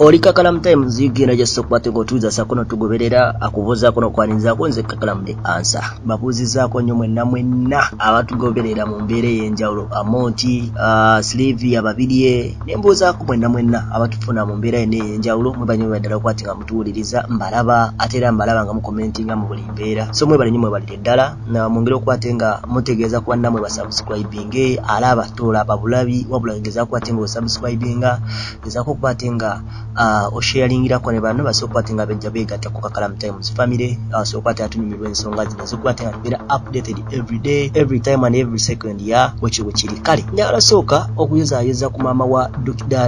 Oli KAKALAAMU TYMZ genda jasso kwate ngotuza sakono tugoberera akubuza kono kwaninza konze KAKALAAMU de answer babuzizaako nnyo mwenna abatugoberera mu mbeera y'enjawulo amonti Sylvia babirye nembuzaako mwenna abatufuna mu mbeera y'enjawulo mwebanywe eyadala kwate nga mutuwuliriza mbalaba atera mbalaba nga mukomentinga mu buli mbeera so mwebale nnyo mwebale ddala na mungero okwate nga mutegeeza ku bannamwe basubscribing alaba tola babulabi wabula ngeza kwate nga osubscribinga gezaako kwate nga osharingira kwa ne bantu basokwate nga bejja begatta ku KAKALAAMU TYMZ family sokwate atunyumirwa ensonga zino zokwate nga bera updated every day every time and every second ya wekiri kale nyala soka okuyozayeza ku mama wa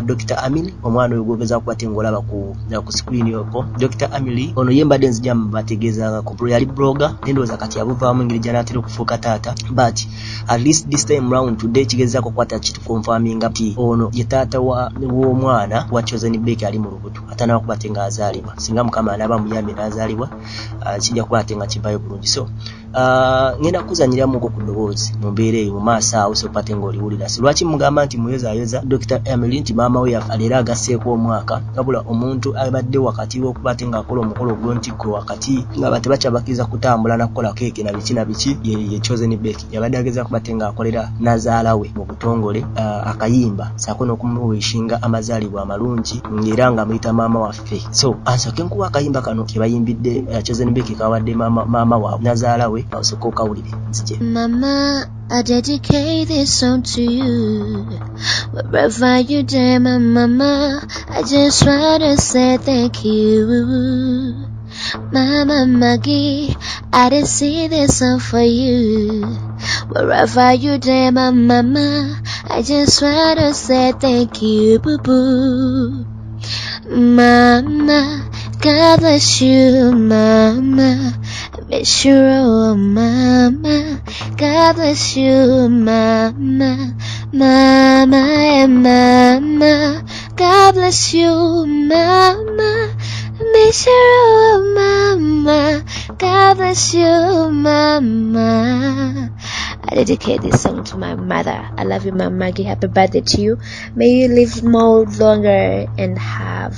Dr. Amili omwana oyo gwogeza kwate ngolaba ku screen yoko Dr. Amili ono yembadde nzija bategeeza ku yali blogger nendoza kati abuvaamu ngiri jana atira okufuuka taata but at least this time round today kigeza ko kwata kitu confirming ati ono ye taata w'omwana wa chosen bake ali mu lubuto atana kubatenga azalibwa singa mukama anaba muyambe nazalibwa kijja kubatenga kibayo bulungi so ngenda kuzanyira mu kudoboozi mu mbeere mu maasa awo so patenga oliwulira lwaki mugamba nti muyoza Dr. Emily nti mama we yafalira agaseeko omwaka kabula omuntu abadde wakati w'okubatenga akola omukolo gw'ontiko wakati nga bate bakyabakiriza kutambula nakukola keeke na biki ye chosen bake yabadde ageza kubatenga akolera Nazalawe mu butongole akayimba saako n'okumuwishinga amazaalibwa amalungi ngera nga muyita mama waffe so ansooke nkuwa akayimba kano ke bayimbidde chosen bake kawadde mama wa Nazalawe also kawulire nzije Mama, I dedicate this song to you. Wherever you there, my mama, I just wanna say thank you. Mama Maggie, I did sing this song for you. Wherever you there, my mama, I just wanna say thank you, boo boo. Mama, God bless you, mama. Miss you, oh mama. God bless you, mama. Mama and mama. God bless you, mama. Miss you, oh mama. God bless you, mama. I dedicate this song to my mother. I love you, Mama Maggie. Happy birthday to you. May you live more longer and have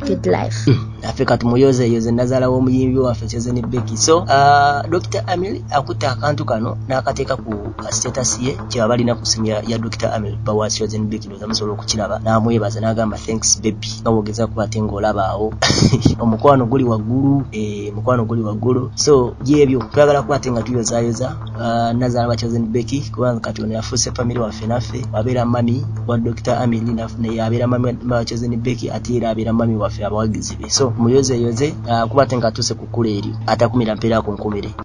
good life. Afrika tumuyoze Nazalawe omuyimbi waffe chosen bake so Dr. Amili akuta akantu kano n'akateeka ku status ye kyabalina ku simu ya Dr. Amili bawa chosen bake ndo zamusobola okukiraba n'amwebaza n'agamba thanks baby nga wogeza kubate ng'olaba awo omukwano guli waggulu so yebyo twagala kwate nga tuyozayoza Nazalawe chosen bake kubanga kati ono yafuuse family waffe naffe wabeera mami wa Dr. Amili naye abeera mami wa chosen bake ate era abeera mami waffe abawagizi be so muyoze kubate nga tuse kukula eri atakumira mpeera ku nkumire